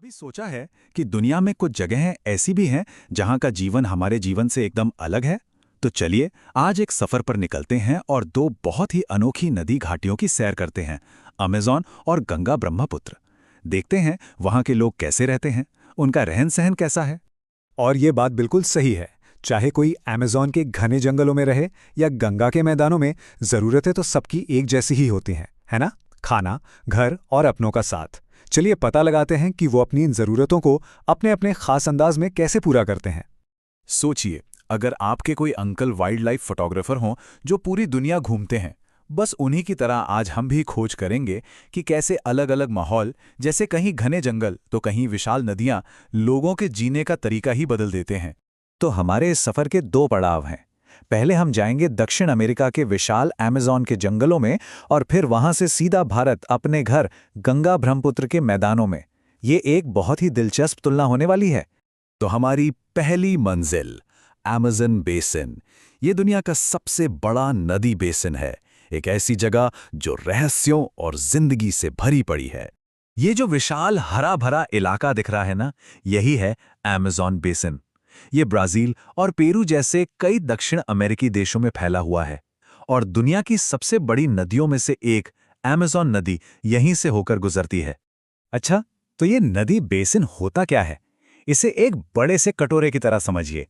कभी सोचा है कि दुनिया में कुछ जगहें ऐसी भी हैं जहां का जीवन हमारे जीवन से एकदम अलग है। तो चलिए आज एक सफर पर निकलते हैं और दो बहुत ही अनोखी नदी घाटियों की सैर करते हैं, अमेज़न और गंगा ब्रह्मपुत्र। देखते हैं वहां के लोग कैसे रहते हैं, उनका रहन सहन कैसा है। और ये बात बिल्कुल सही है। चाहे कोई अमेज़न के घने जंगलों में रहे या गंगा के मैदानों में, ज़रूरतें तो सबकी एक जैसी ही होती हैं, है ना? खाना, घर और अपनों का साथ। चलिए पता लगाते हैं कि वो अपनी इन ज़रूरतों को अपने अपने खास अंदाज में कैसे पूरा करते हैं। सोचिए, अगर आपके कोई अंकल वाइल्ड लाइफ फोटोग्राफर हों जो पूरी दुनिया घूमते हैं, बस उन्हीं की तरह आज हम भी खोज करेंगे कि कैसे अलग अलग माहौल, जैसे कहीं घने जंगल तो कहीं विशाल नदियां, लोगों के जीने का तरीका ही बदल देते हैं। तो हमारे इस सफर के दो पड़ाव हैं। पहले हम जाएंगे दक्षिण अमेरिका के विशाल अमेज़न के जंगलों में और फिर वहां से सीधा भारत अपने घर गंगा ब्रह्मपुत्र के मैदानों में। ये एक बहुत ही दिलचस्प तुलना होने वाली है। तो हमारी पहली मंजिल अमेज़न बेसिन। ये दुनिया का सबसे बड़ा नदी बेसिन है, एक ऐसी जगह जो रहस्यों और जिंदगी से भरी पड़ी है। ये जो विशाल हरा भरा इलाका दिख रहा है ना, यही है अमेज़न बेसिन। ये ब्राजील और पेरू जैसे कई दक्षिण अमेरिकी देशों में फैला हुआ है और दुनिया की सबसे बड़ी नदियों में से एक अमेज़न नदी यहीं से होकर गुजरती है। अच्छा, तो ये नदी बेसिन होता क्या है? इसे एक बड़े से कटोरे की तरह समझिए।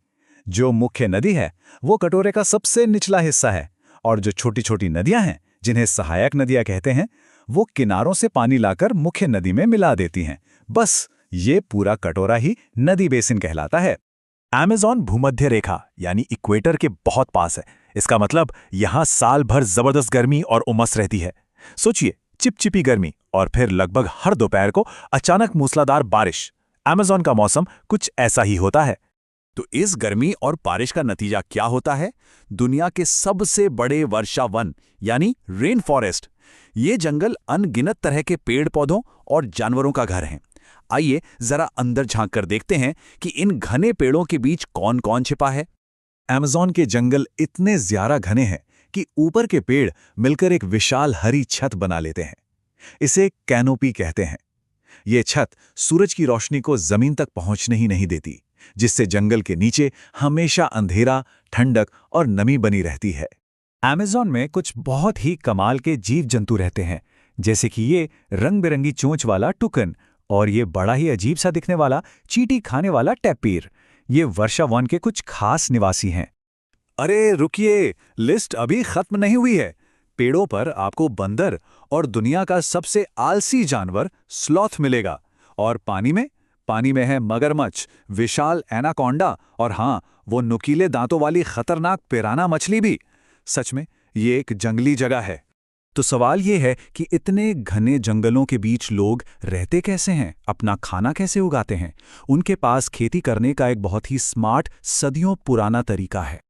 जो मुख्य नदी है वो कटोरे का सबसे निचला हिस्सा है, और जो छोटी छोटी नदियां हैं, जिन्हें सहायक नदियां कहते हैं, वो किनारों से पानी लाकर मुख्य नदी में मिला देती हैं। बस ये पूरा कटोरा ही नदी बेसिन कहलाता है। अमेज़न भूमध्य रेखा यानी इक्वेटर के बहुत पास है। इसका मतलब यहाँ साल भर जबरदस्त गर्मी और उमस रहती है। सोचिए, चिपचिपी गर्मी और फिर लगभग हर दोपहर को अचानक मूसलाधार बारिश। अमेज़न का मौसम कुछ ऐसा ही होता है। तो इस गर्मी और बारिश का नतीजा क्या होता है? दुनिया के सबसे बड़े वर्षा वन यानी रेन फॉरेस्ट। ये जंगल अनगिनत तरह के पेड़ पौधों और जानवरों का घर है। आइए जरा अंदर झांक कर देखते हैं कि इन घने पेड़ों के बीच कौन कौन छिपा है। अमेज़न के जंगल इतने ज्यादा घने हैं कि ऊपर के पेड़ मिलकर एक विशाल हरी छत बना लेते हैं। इसे कैनोपी कहते हैं। ये छत सूरज की रोशनी को जमीन तक पहुंचने ही नहीं देती, जिससे जंगल के नीचे हमेशा अंधेरा, ठंडक और नमी बनी रहती है। अमेज़न में कुछ बहुत ही कमाल के जीव जंतु रहते हैं, जैसे कि ये रंग बिरंगी चोंच वाला टुकन और ये बड़ा ही अजीब सा दिखने वाला चींटी खाने वाला टैपीर। ये वर्षा वन के कुछ खास निवासी हैं। अरे रुकिए, लिस्ट अभी खत्म नहीं हुई है। पेड़ों पर आपको बंदर और दुनिया का सबसे आलसी जानवर स्लॉथ मिलेगा। और पानी में है मगरमच्छ, विशाल एनाकोंडा और हाँ, वो नुकीले दांतों वाली खतरनाक पिराना मछली भी। सच में ये एक जंगली जगह है। तो सवाल ये है कि इतने घने जंगलों के बीच लोग रहते कैसे हैं, अपना खाना कैसे उगाते हैं? उनके पास खेती करने का एक बहुत ही स्मार्ट, सदियों पुराना तरीका है।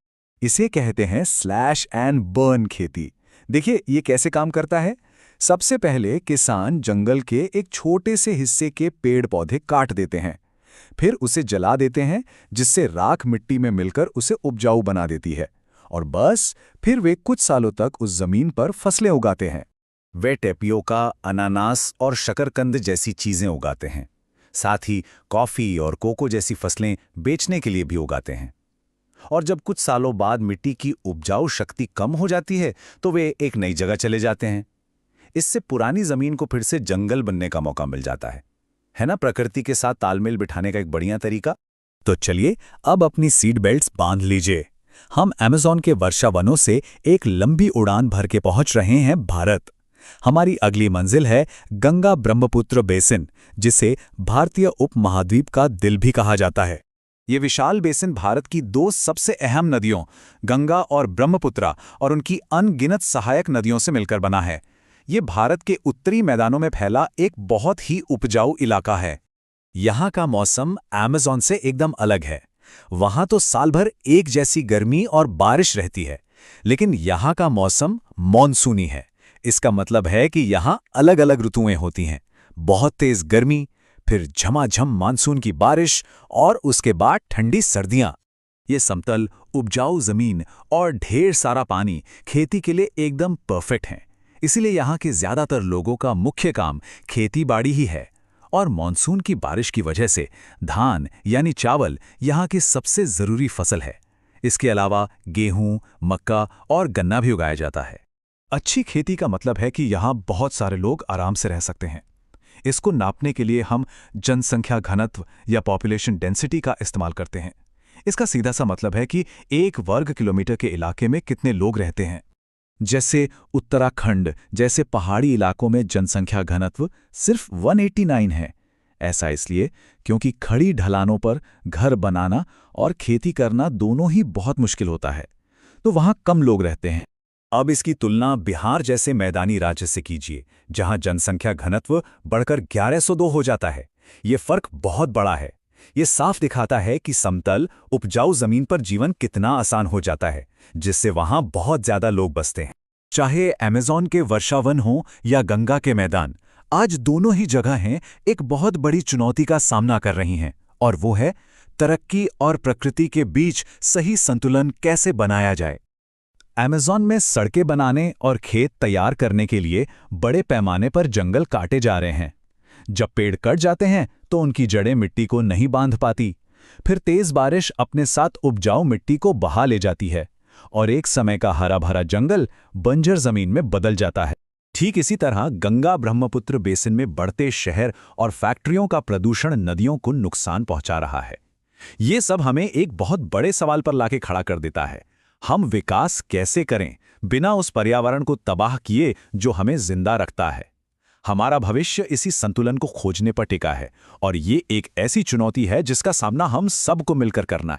इसे कहते हैं स्लैश एंड बर्न खेती। देखिए ये कैसे काम करता है। सबसे पहले किसान जंगल के एक छोटे से हिस्से के पेड़ पौधे काट देते हैं, फिर उसे जला देते हैं, जिससे राख मिट्टी में मिलकर उसे उपजाऊ बना देती है। और बस फिर वे कुछ सालों तक उस जमीन पर फसलें उगाते हैं। वे टेपियोका, अनानास और शकरकंद जैसी चीजें उगाते हैं। साथ ही कॉफी और कोको जैसी फसलें बेचने के लिए भी उगाते हैं। और जब कुछ सालों बाद मिट्टी की उपजाऊ शक्ति कम हो जाती है तो वे एक नई जगह चले जाते हैं। इससे पुरानी जमीन को फिर से जंगल बनने का मौका मिल जाता है ना? प्रकृति के साथ तालमेल बिठाने का एक बढ़िया तरीका। तो चलिए अब अपनी सीट बेल्ट्स बांध लीजिए। हम अमेज़न के वर्षा वनों से एक लंबी उड़ान भर के पहुंच रहे हैं भारत। हमारी अगली मंजिल है गंगा ब्रह्मपुत्र बेसिन, जिसे भारतीय उपमहाद्वीप का दिल भी कहा जाता है। ये विशाल बेसिन भारत की दो सबसे अहम नदियों गंगा और ब्रह्मपुत्रा और उनकी अनगिनत सहायक नदियों से मिलकर बना है। ये भारत के उत्तरी मैदानों में फैला एक बहुत ही उपजाऊ इलाका है। यहाँ का मौसम अमेज़न से एकदम अलग है। वहां तो साल भर एक जैसी गर्मी और बारिश रहती है, लेकिन यहाँ का मौसम मॉनसूनी है। इसका मतलब है कि यहाँ अलग अलग ऋतुएं होती हैं। बहुत तेज गर्मी, फिर झमाझम मानसून की बारिश और उसके बाद ठंडी सर्दियां। ये समतल, उपजाऊ जमीन और ढेर सारा पानी खेती के लिए एकदम परफेक्ट हैं। इसीलिए यहाँ के ज्यादातर लोगों का मुख्य काम खेती बाड़ी ही है। और मॉनसून की बारिश की वजह से धान यानी चावल यहाँ की सबसे ज़रूरी फसल है। इसके अलावा गेहूं, मक्का और गन्ना भी उगाया जाता है। अच्छी खेती का मतलब है कि यहाँ बहुत सारे लोग आराम से रह सकते हैं। इसको नापने के लिए हम जनसंख्या घनत्व या पॉपुलेशन डेंसिटी का इस्तेमाल करते हैं। इसका सीधा सा मतलब है कि 1 वर्ग किलोमीटर के इलाके में कितने लोग रहते हैं। जैसे उत्तराखंड जैसे पहाड़ी इलाकों में जनसंख्या घनत्व सिर्फ 189 है। ऐसा इसलिए क्योंकि खड़ी ढलानों पर घर बनाना और खेती करना दोनों ही बहुत मुश्किल होता है, तो वहां कम लोग रहते हैं। अब इसकी तुलना बिहार जैसे मैदानी राज्य से कीजिए, जहां जनसंख्या घनत्व बढ़कर 1102 हो जाता है। ये फर्क बहुत बड़ा है। ये साफ दिखाता है कि समतल, उपजाऊ जमीन पर जीवन कितना आसान हो जाता है, जिससे वहां बहुत ज्यादा लोग बसते हैं। चाहे अमेज़न के वर्षावन हो या गंगा के मैदान, आज दोनों ही जगहें एक बहुत बड़ी चुनौती का सामना कर रही हैं, और वो है तरक्की और प्रकृति के बीच सही संतुलन कैसे बनाया जाए। अमेज़न में सड़कें बनाने और खेत तैयार करने के लिए बड़े पैमाने पर जंगल काटे जा रहे हैं। जब पेड़ कट जाते हैं तो उनकी जड़ें मिट्टी को नहीं बांध पाती। फिर तेज बारिश अपने साथ उपजाऊ मिट्टी को बहा ले जाती है और एक समय का हरा भरा जंगल बंजर जमीन में बदल जाता है। ठीक इसी तरह गंगा ब्रह्मपुत्र बेसिन में बढ़ते शहर और फैक्ट्रियों का प्रदूषण नदियों को नुकसान पहुंचा रहा है। ये सब हमें एक बहुत बड़े सवाल पर लाके खड़ा कर देता है। हम विकास कैसे करें बिना उस पर्यावरण को तबाह किए जो हमें जिंदा रखता है। हमारा भविष्य इसी संतुलन को खोजने पर टिका है, और ये एक ऐसी चुनौती है जिसका सामना हम सबको मिलकर करना है।